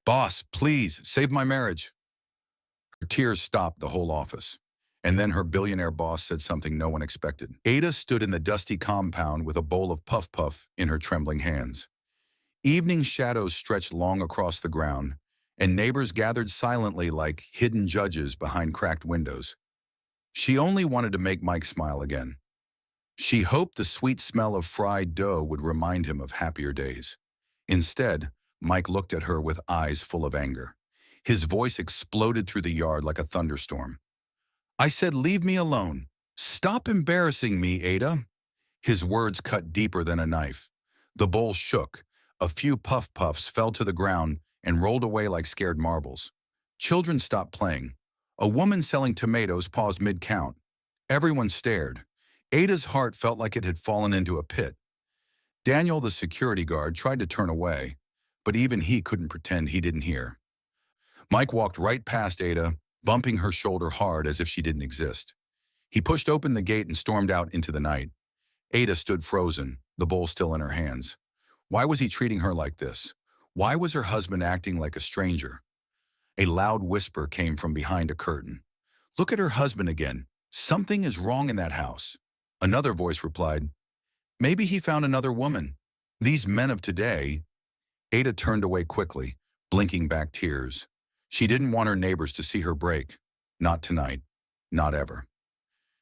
"Boss, please, save my marriage." Her tears stopped the whole office. And then her billionaire boss said something no one expected. Ada stood in the dusty compound with a bowl of puff puff in her trembling hands. Evening shadows stretched long across the ground, and neighbors gathered silently like hidden judges behind cracked windows. She only wanted to make Mike smile again. She hoped the sweet smell of fried dough would remind him of happier days. Instead, Mike looked at her with eyes full of anger. His voice exploded through the yard like a thunderstorm. "I said leave me alone. Stop embarrassing me, Ada." His words cut deeper than a knife. The bowl shook. A few puff puffs fell to the ground and rolled away like scared marbles. Children stopped playing. A woman selling tomatoes paused mid-count. Everyone stared. Ada's heart felt like it had fallen into a pit. Daniel, the security guard, tried to turn away, but even he couldn't pretend he didn't hear. Mike walked right past Ada, bumping her shoulder hard as if she didn't exist. He pushed open the gate and stormed out into the night. Ada stood frozen, the bowl still in her hands. Why was he treating her like this? Why was her husband acting like a stranger? A loud whisper came from behind a curtain. "Look at her husband again. Something is wrong in that house." Another voice replied, "Maybe he found another woman. These men of today." Ada turned away quickly, blinking back tears. She didn't want her neighbors to see her break. Not tonight. Not ever.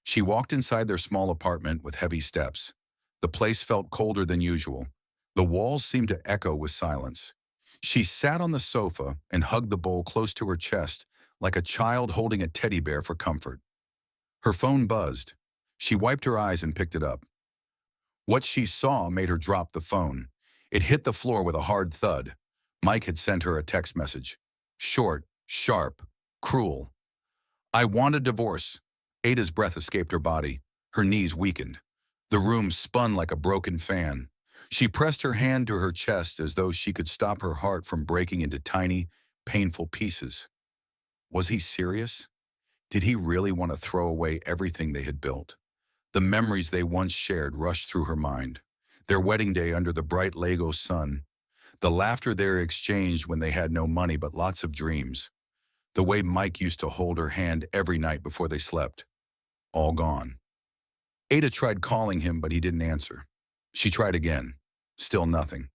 She walked inside their small apartment with heavy steps. The place felt colder than usual. The walls seemed to echo with silence. She sat on the sofa and hugged the bowl close to her chest like a child holding a teddy bear for comfort. Her phone buzzed. She wiped her eyes and picked it up. What she saw made her drop the phone. It hit the floor with a hard thud. Mike had sent her a text message. Short, sharp, cruel. "I want a divorce." Ada's breath escaped her body. Her knees weakened. The room spun like a broken fan. She pressed her hand to her chest as though she could stop her heart from breaking into tiny, painful pieces. Was he serious? Did he really want to throw away everything they had built? The memories they once shared rushed through her mind. Their wedding day under the bright Lego sun. The laughter they exchanged when they had no money but lots of dreams. The way Mike used to hold her hand every night before they slept. All gone. Ada tried calling him, but he didn't answer. She tried again. Still nothing.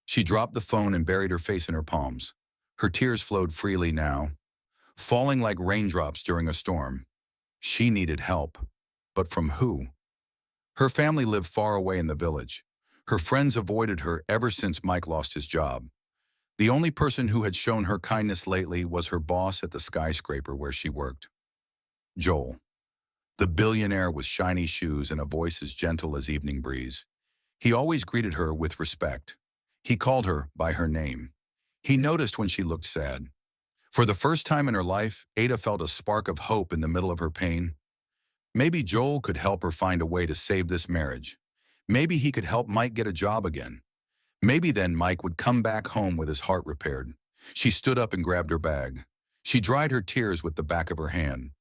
She dropped the phone and buried her face in her palms. Her tears flowed freely now, falling like raindrops during a storm. She needed help. But from who? Her family lived far away in the village. Her friends avoided her ever since Mike lost his job. The only person who had shown her kindness lately was her boss at the skyscraper where she worked. Joel. The billionaire with shiny shoes and a voice as gentle as evening breeze. He always greeted her with respect. He called her by her name. He noticed when she looked sad. For the first time in her life, Ada felt a spark of hope in the middle of her pain. Maybe Joel could help her find a way to save this marriage. Maybe he could help Mike get a job again. Maybe then Mike would come back home with his heart repaired. She stood up and grabbed her bag. She dried her tears with the back of her hand.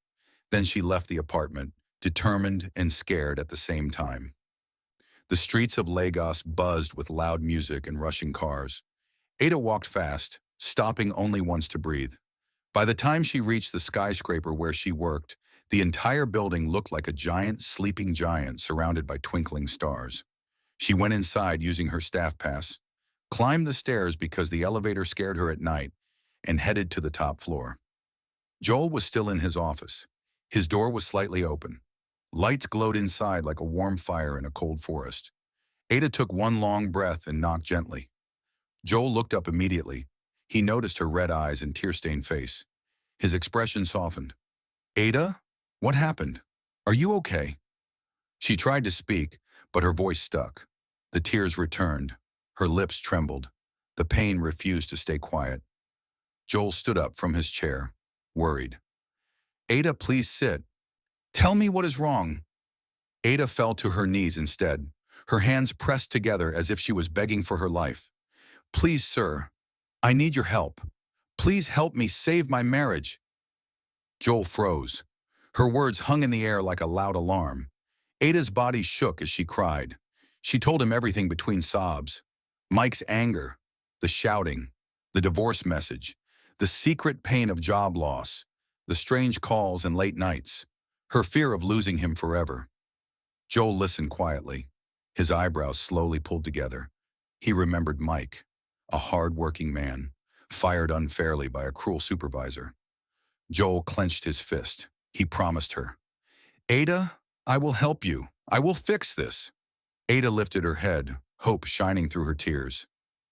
Then she left the apartment, determined and scared at the same time. The streets of Lagos buzzed with loud music and rushing cars. Ada walked fast, stopping only once to breathe. By the time she reached the skyscraper where she worked, the entire building looked like a giant sleeping giant surrounded by twinkling stars. She went inside using her staff pass, climbed the stairs because the elevator scared her at night, and headed to the top floor. Joel was still in his office. His door was slightly open. Lights glowed inside like a warm fire in a cold forest. Ada took one long breath and knocked gently. Joel looked up immediately. He noticed her red eyes and tear-stained face. His expression softened. "Ada? What happened? Are you okay?" She tried to speak, but her voice stuck. The tears returned. Her lips trembled. The pain refused to stay quiet. Joel stood up from his chair, worried. "Ada, please sit. Tell me what is wrong." Ada fell to her knees instead, her hands pressed together as if she was begging for her life. "Please, sir, I need your help. Please help me save my marriage." Joel froze. Her words hung in the air like a loud alarm. Ada's body shook as she cried. She told him everything between sobs. Mike's anger, the shouting, The divorce message, the secret pain of job loss, the strange calls and late nights, her fear of losing him forever. Joel listened quietly, his eyebrows slowly pulled together. He remembered Mike, a hard-working man, fired unfairly by a cruel supervisor. Joel clenched his fist. He promised her, "Ada, I will help you. I will fix this." Ada lifted her head, hope shining through her tears.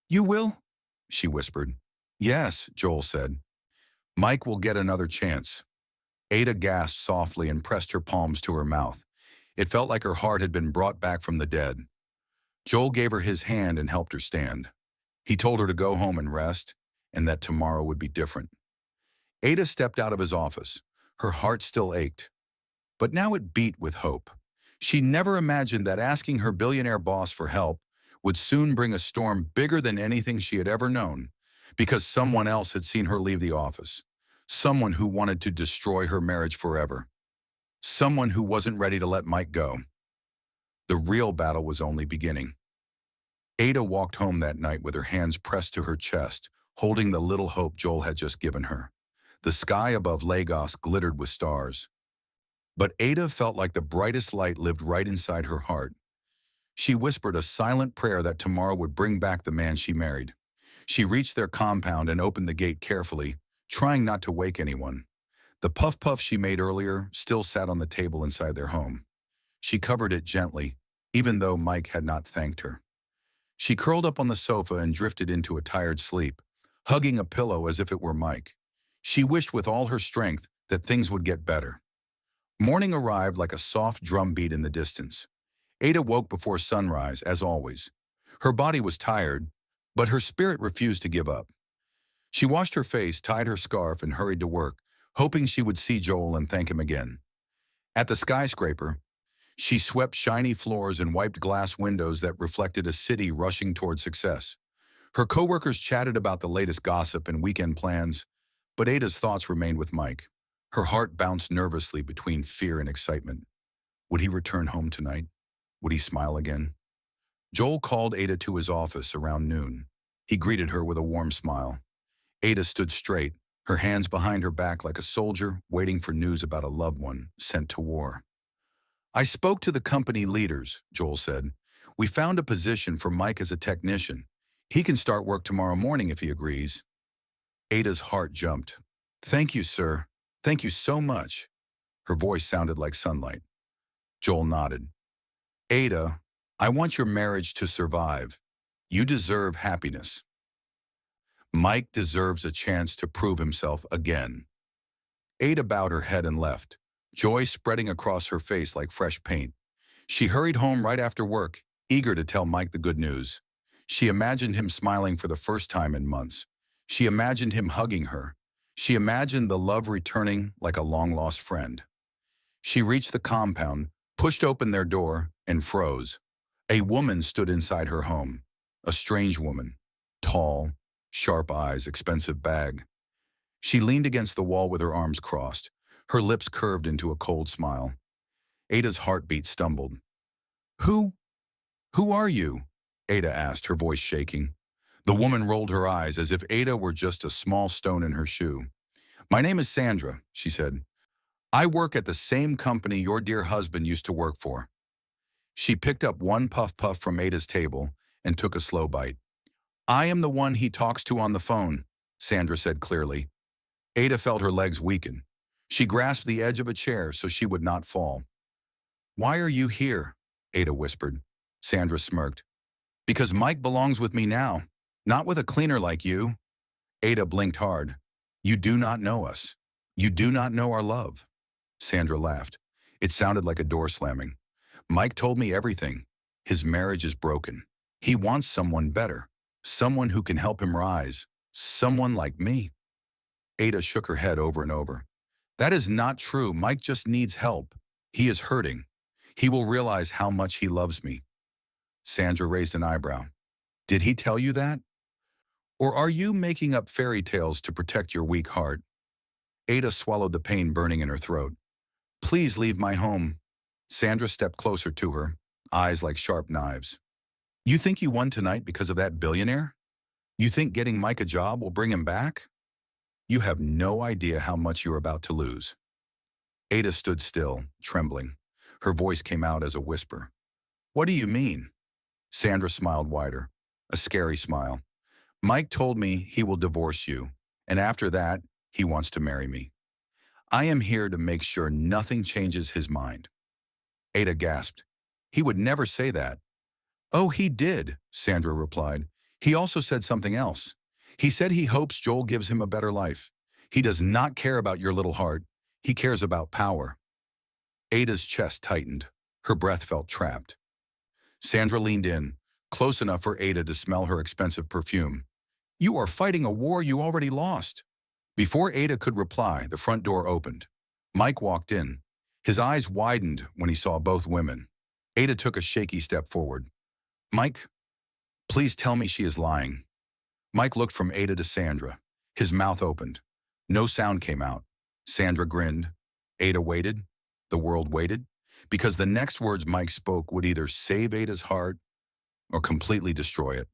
"You will?" she whispered. "Yes," Joel said. "Mike will get another chance." Ada gasped softly and pressed her palms to her mouth. It felt like her heart had been brought back from the dead. Joel gave her his hand and helped her stand. He told her to go home and rest, and that tomorrow would be different. Ada stepped out of his office. Her heart still ached, but now it beat with hope. She never imagined that asking her billionaire boss for help would soon bring a storm bigger than anything she had ever known, because someone else had seen her leave the office. Someone who wanted to destroy her marriage forever. Someone who wasn't ready to let Mike go. The real battle was only beginning. Ada walked home that night with her hands pressed to her chest, holding the little hope Joel had just given her. The sky above Lagos glittered with stars. But Ada felt like the brightest light lived right inside her heart. She whispered a silent prayer that tomorrow would bring back the man she married. She reached their compound and opened the gate carefully, trying not to wake anyone. The puff-puff she made earlier still sat on the table inside their home. She covered it gently, even though Mike had not thanked her. She curled up on the sofa and drifted into a tired sleep, hugging a pillow as if it were Mike. She wished with all her strength that things would get better. Morning arrived like a soft drum beat in the distance. Ada woke before sunrise, as always. Her body was tired, but her spirit refused to give up. She washed her face, tied her scarf, and hurried to work, hoping she would see Joel and thank him again. At the skyscraper, she swept shiny floors and wiped glass windows that reflected a city rushing toward success. Her coworkers chatted about the latest gossip and weekend plans, but Ada's thoughts remained with Mike. Her heart bounced nervously between fear and excitement. Would he return home tonight? Would he smile again? Joel called Ada to his office around noon. He greeted her with a warm smile. Ada stood straight, her hands behind her back like a soldier waiting for news about a loved one sent to war. "I spoke to the company leaders," Joel said. "We found a position for Mike as a technician. He can start work tomorrow morning if he agrees." Ada's heart jumped. "Thank you, sir. Thank you so much." Her voice sounded like sunlight. Joel nodded. "Ada, I want your marriage to survive. You deserve happiness. Mike deserves a chance to prove himself again." Ada bowed her head and left, joy spreading across her face like fresh paint. She hurried home right after work, eager to tell Mike the good news. She imagined him smiling for the first time in months. She imagined him hugging her. She imagined the love returning like a long-lost friend. She reached the compound, pushed open their door, and froze. A woman stood inside her home. A strange woman. Tall, sharp eyes, expensive bag. She leaned against the wall with her arms crossed, her lips curved into a cold smile. Ada's heartbeat stumbled. Who are you?" Ada asked, her voice shaking. The woman rolled her eyes as if Ada were just a small stone in her shoe. "My name is Sandra," she said. "I work at the same company your dear husband used to work for." She picked up one puff-puff from Ada's table and took a slow bite. "I am the one he talks to on the phone," Sandra said clearly. Ada felt her legs weaken. She grasped the edge of a chair so she would not fall. "Why are you here?" Ada whispered. Sandra smirked. "Because Mike belongs with me now, not with a cleaner like you." Ada blinked hard. "You do not know us. You do not know our love." Sandra laughed. It sounded like a door slamming. "Mike told me everything. His marriage is broken. He wants someone better, someone who can help him rise, someone like me." Ada shook her head over and over. "That is not true. Mike just needs help. He is hurting. He will realize how much he loves me." Sandra raised an eyebrow. "Did he tell you that? Or are you making up fairy tales to protect your weak heart?" Ada swallowed the pain burning in her throat. "Please leave my home." Sandra stepped closer to her, eyes like sharp knives. "You think you won tonight because of that billionaire? You think getting Mike a job will bring him back? You have no idea how much you're about to lose. Ada stood still, trembling. Her voice came out as a whisper. What do you mean? Sandra smiled wider, a scary smile. Mike told me he will divorce you, and after that, he wants to marry me. I am here to make sure nothing changes his mind. Ada gasped. He would never say that. Oh, he did, Sandra replied. He also said something else. He said he hopes Joel gives him a better life. He does not care about your little heart. He cares about power. Ada's chest tightened. Her breath felt trapped. Sandra leaned in, close enough for Ada to smell her expensive perfume. You are fighting a war you already lost. Before Ada could reply, the front door opened. Mike walked in. His eyes widened when he saw both women. Ada took a shaky step forward. Mike, please tell me she is lying. Mike looked from Ada to Sandra. His mouth opened. No sound came out. Sandra grinned. Ada waited. The world waited. Because the next words Mike spoke would either save Ada's heart or completely destroy it.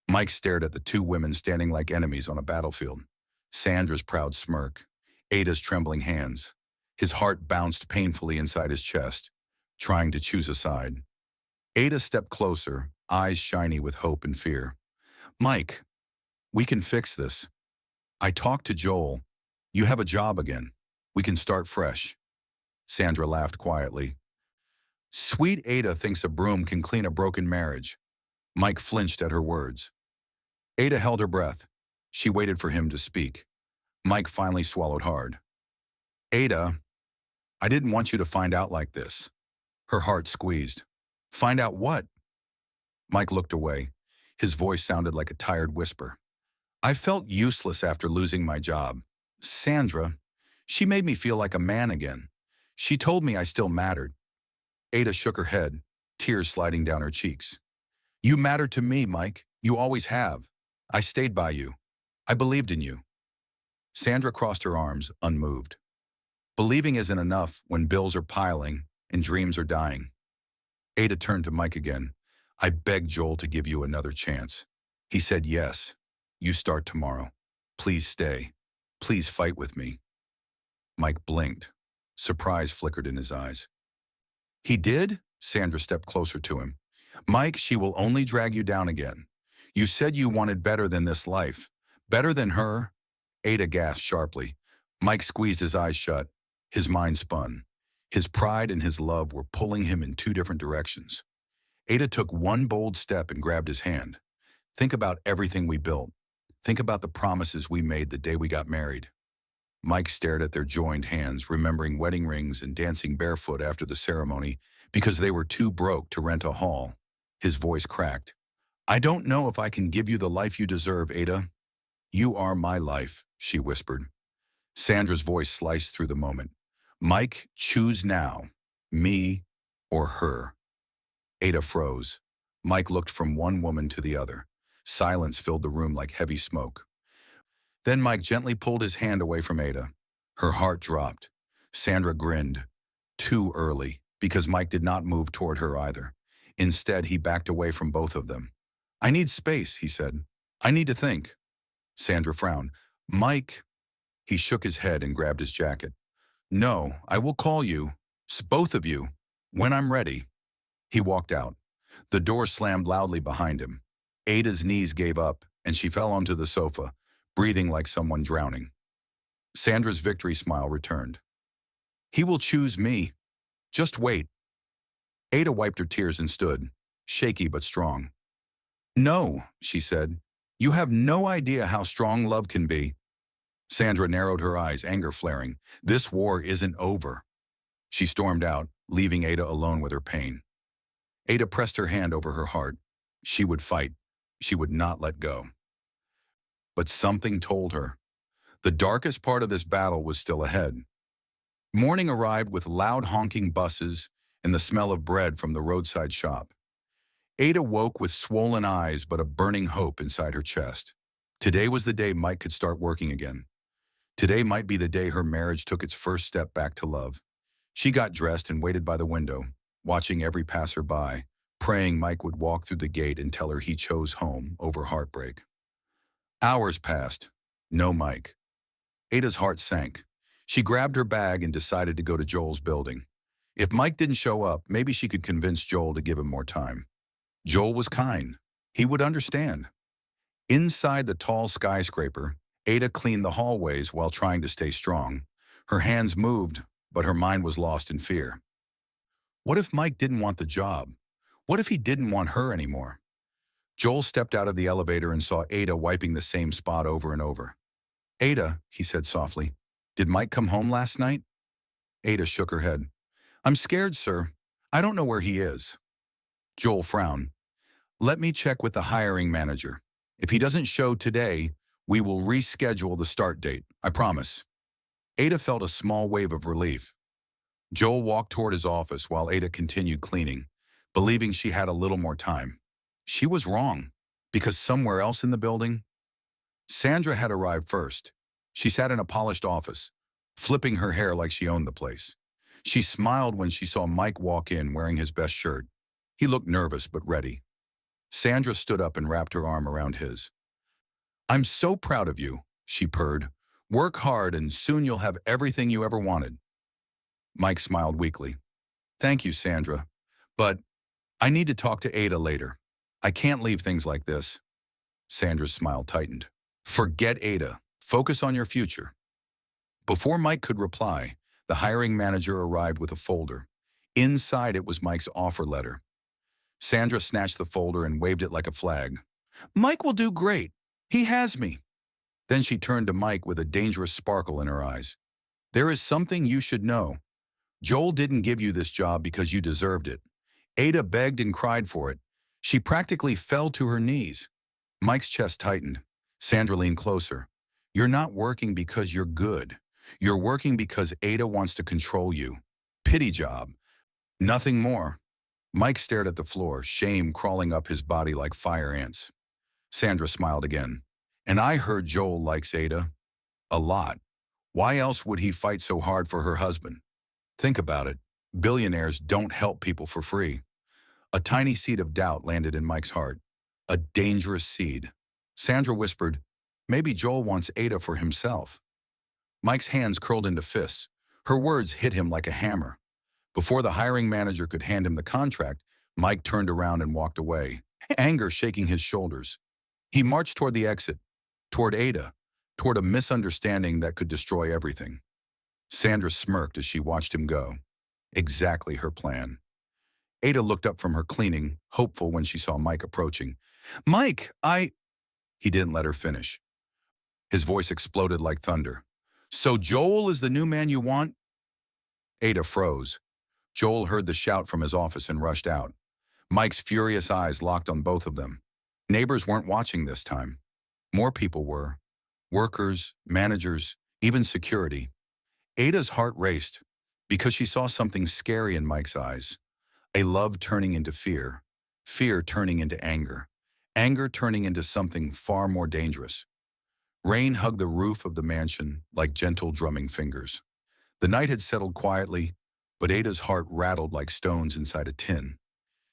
Mike stared at the two women standing like enemies on a battlefield. Sandra's proud smirk. Ada's trembling hands. His heart bounced painfully inside his chest, trying to choose a side. Ada stepped closer, eyes shiny with hope and fear. Mike, we can fix this. I talked to Joel. You have a job again. We can start fresh. Sandra laughed quietly. Sweet Ada thinks a broom can clean a broken marriage. Mike flinched at her words. Ada held her breath. She waited for him to speak. Mike finally swallowed hard. Ada, I didn't want you to find out like this. Her heart squeezed. Find out what? Mike looked away. His voice sounded like a tired whisper. I felt useless after losing my job. Sandra, she made me feel like a man again. She told me I still mattered. Ada shook her head, tears sliding down her cheeks. You matter to me, Mike. You always have. I stayed by you. I believed in you. Sandra crossed her arms, unmoved. Believing isn't enough when bills are piling and dreams are dying. Ada turned to Mike again. I begged Joel to give you another chance. He said yes. You start tomorrow. Please stay. Please fight with me. Mike blinked. Surprise flickered in his eyes. He did? Sandra stepped closer to him. Mike, she will only drag you down again. You said you wanted better than this life. Better than her? Ada gasped sharply. Mike squeezed his eyes shut. His mind spun. His pride and his love were pulling him in two different directions. Ada took one bold step and grabbed his hand. Think about everything we built. Think about the promises we made the day we got married. Mike stared at their joined hands, remembering wedding rings and dancing barefoot after the ceremony because they were too broke to rent a hall. His voice cracked. I don't know if I can give you the life you deserve, Ada. You are my life, she whispered. Sandra's voice sliced through the moment. Mike, choose now, me or her. Ada froze. Mike looked from one woman to the other. Silence filled the room like heavy smoke. Then Mike gently pulled his hand away from Ada. Her heart dropped. Sandra grinned. Too early, because Mike did not move toward her either. Instead, he backed away from both of them. I need space, he said. I need to think. Sandra frowned. Mike. He shook his head and grabbed his jacket. No, I will call you, both of you, when I'm ready. He walked out. The door slammed loudly behind him. Ada's knees gave up, and she fell onto the sofa, breathing like someone drowning. Sandra's victory smile returned. He will choose me. Just wait. Ada wiped her tears and stood, shaky but strong. No, she said. You have no idea how strong love can be. Sandra narrowed her eyes, anger flaring. This war isn't over. She stormed out, leaving Ada alone with her pain. Ada pressed her hand over her heart. She would fight. She would not let go. But something told her. The darkest part of this battle was still ahead. Morning arrived with loud honking buses and the smell of bread from the roadside shop. Ada woke with swollen eyes but a burning hope inside her chest. Today was the day Mike could start working again. Today might be the day her marriage took its first step back to love. She got dressed and waited by the window, watching every passerby, praying Mike would walk through the gate and tell her he chose home over heartbreak. Hours passed. No Mike. Ada's heart sank. She grabbed her bag and decided to go to Joel's building. If Mike didn't show up, maybe she could convince Joel to give him more time. Joel was kind. He would understand. Inside the tall skyscraper, Ada cleaned the hallways while trying to stay strong. Her hands moved, but her mind was lost in fear. What if Mike didn't want the job? What if he didn't want her anymore? Joel stepped out of the elevator and saw Ada wiping the same spot over and over. Ada, he said softly, did Mike come home last night? Ada shook her head. I'm scared, sir. I don't know where he is. Joel frowned. Let me check with the hiring manager. If he doesn't show today, we will reschedule the start date. I promise. Ada felt a small wave of relief. Joel walked toward his office while Ada continued cleaning, believing she had a little more time. She was wrong, because somewhere else in the building, Sandra had arrived first. She sat in a polished office, flipping her hair like she owned the place. She smiled when she saw Mike walk in wearing his best shirt. He looked nervous but ready. Sandra stood up and wrapped her arm around his. I'm so proud of you, she purred. Work hard and soon you'll have everything you ever wanted. Mike smiled weakly. Thank you, Sandra. But I need to talk to Ada later. I can't leave things like this. Sandra's smile tightened. Forget Ada. Focus on your future. Before Mike could reply, the hiring manager arrived with a folder. Inside it was Mike's offer letter. Sandra snatched the folder and waved it like a flag. Mike will do great. He has me. Then she turned to Mike with a dangerous sparkle in her eyes. There is something you should know. Joel didn't give you this job because you deserved it. Ada begged and cried for it. She practically fell to her knees. Mike's chest tightened. Sandra leaned closer. You're not working because you're good. You're working because Ada wants to control you. Pity job. Nothing more. Mike stared at the floor, shame crawling up his body like fire ants. Sandra smiled again. And I heard Joel likes Ada. A lot. Why else would he fight so hard for her husband? Think about it. Billionaires don't help people for free. A tiny seed of doubt landed in Mike's heart. A dangerous seed. Sandra whispered, maybe Joel wants Ada for himself. Mike's hands curled into fists. Her words hit him like a hammer. Before the hiring manager could hand him the contract, Mike turned around and walked away, anger shaking his shoulders. He marched toward the exit, toward Ada, toward a misunderstanding that could destroy everything. Sandra smirked as she watched him go. Exactly her plan. Ada looked up from her cleaning, hopeful when she saw Mike approaching. Mike, He didn't let her finish. His voice exploded like thunder. So Joel is the new man you want? Ada froze. Joel heard the shout from his office and rushed out. Mike's furious eyes locked on both of them. Neighbors weren't watching this time. More people were. Workers, managers, even security. Ada's heart raced because she saw something scary in Mike's eyes. A love turning into fear. Fear turning into anger. Anger turning into something far more dangerous. Rain hugged the roof of the mansion like gentle drumming fingers. The night had settled quietly, but Ada's heart rattled like stones inside a tin.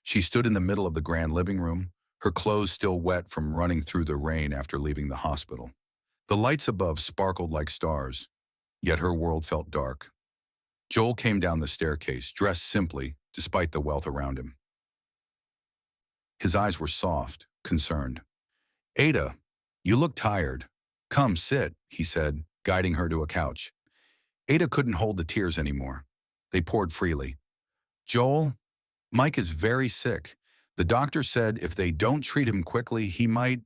She stood in the middle of the grand living room, her clothes still wet from running through the rain after leaving the hospital. The lights above sparkled like stars, yet her world felt dark. Joel came down the staircase, dressed simply, despite the wealth around him. His eyes were soft, concerned. Ada, you look tired. Come, sit, he said, guiding her to a couch. Ada couldn't hold the tears anymore. They poured freely. Joel, Mike is very sick. The doctor said if they don't treat him quickly, he might...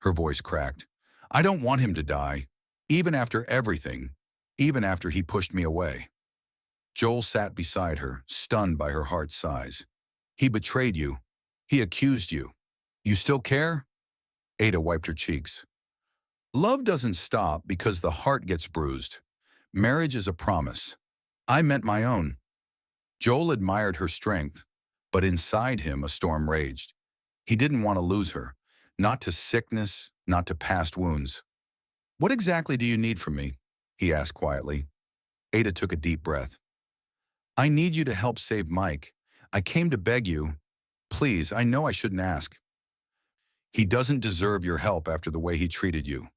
Her voice cracked. I don't want him to die, even after everything, even after he pushed me away. Joel sat beside her, stunned by her heart's size. He betrayed you. He accused you. You still care? Ada wiped her cheeks. Love doesn't stop because the heart gets bruised. Marriage is a promise. I meant my own. Joel admired her strength, but inside him a storm raged. He didn't want to lose her, not to sickness, not to past wounds. What exactly do you need from me? He asked quietly. Ada took a deep breath. I need you to help save Mike. I came to beg you. Please, I know I shouldn't ask. He doesn't deserve your help after the way he treated you.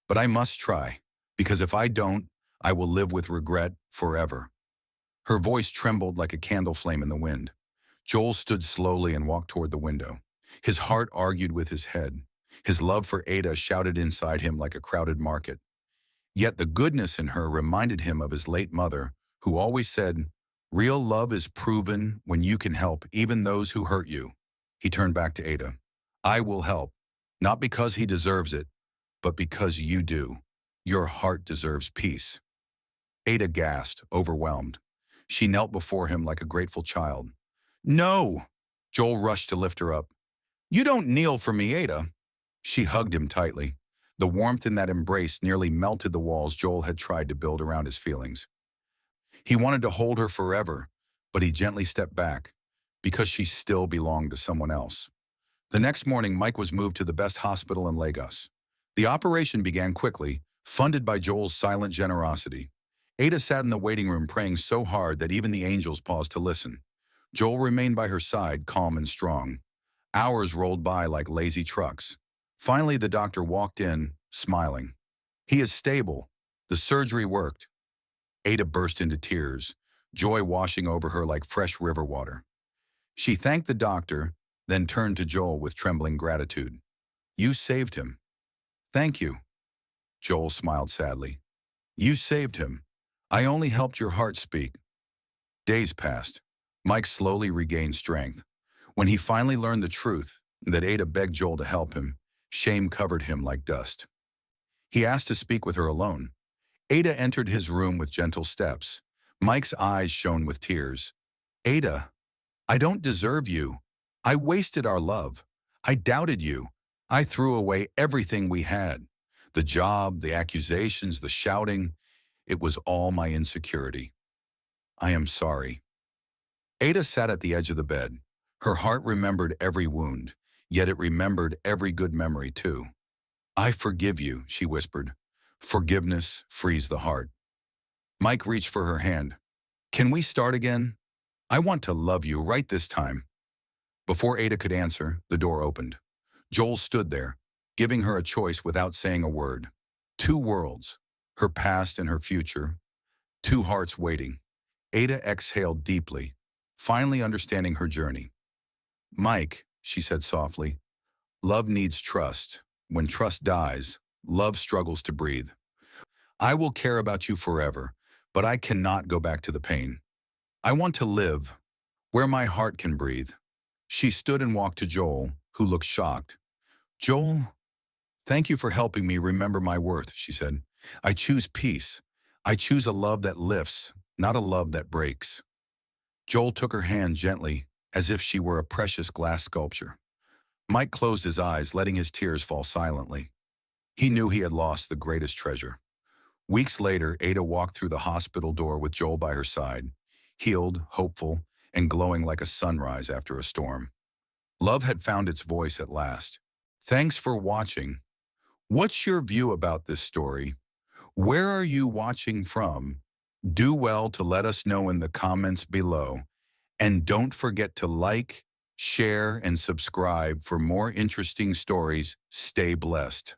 But I must try, because if I don't, I will live with regret forever." Her voice trembled like a candle flame in the wind. Joel stood slowly and walked toward the window. His heart argued with his head. His love for Ada shouted inside him like a crowded market. Yet the goodness in her reminded him of his late mother, who always said, "Real love is proven when you can help even those who hurt you." He turned back to Ada. "I will help, not because he deserves it, but because you do. Your heart deserves peace." Ada gasped, overwhelmed. She knelt before him like a grateful child. "No!" Joel rushed to lift her up. "You don't kneel for me, Ada." She hugged him tightly. The warmth in that embrace nearly melted the walls Joel had tried to build around his feelings. He wanted to hold her forever, but he gently stepped back, because she still belonged to someone else. The next morning, Mike was moved to the best hospital in Lagos. The operation began quickly, funded by Joel's silent generosity. Ada sat in the waiting room praying so hard that even the angels paused to listen. Joel remained by her side, calm and strong. Hours rolled by like lazy trucks. Finally, the doctor walked in, smiling. "He is stable. The surgery worked." Ada burst into tears, joy washing over her like fresh river water. She thanked the doctor, then turned to Joel with trembling gratitude. "You saved him." "Thank you." Joel smiled sadly. "You saved him. I only helped your heart speak." Days passed. Mike slowly regained strength. When he finally learned the truth, that Ada begged Joel to help him, shame covered him like dust. He asked to speak with her alone. Ada entered his room with gentle steps. Mike's eyes shone with tears. "Ada, I don't deserve you. I wasted our love. I doubted you. I threw away everything we had. The job, the accusations, the shouting. It was all my insecurity. I am sorry." Ada sat at the edge of the bed. Her heart remembered every wound, yet it remembered every good memory too. "I forgive you," she whispered. "Forgiveness frees the heart." Mike reached for her hand. "Can we start again? I want to love you right this time." Before Ada could answer, the door opened. Joel stood there, giving her a choice without saying a word. Two worlds, her past and her future. Two hearts waiting. Ada exhaled deeply, finally understanding her journey. "Mike," she said softly, "love needs trust. When trust dies, love struggles to breathe. I will care about you forever, but I cannot go back to the pain. I want to live where my heart can breathe." She stood and walked to Joel, who looked shocked. "Joel, thank you for helping me remember my worth," she said. "I choose peace. I choose a love that lifts, not a love that breaks." Joel took her hand gently, as if she were a precious glass sculpture. Mike closed his eyes, letting his tears fall silently. He knew he had lost the greatest treasure. Weeks later, Ada walked through the hospital door with Joel by her side, healed, hopeful, and glowing like a sunrise after a storm. Love had found its voice at last. Thanks for watching. What's your view about this story? Where are you watching from? Do well to let us know in the comments below. And don't forget to like, share, and subscribe for more interesting stories. Stay blessed.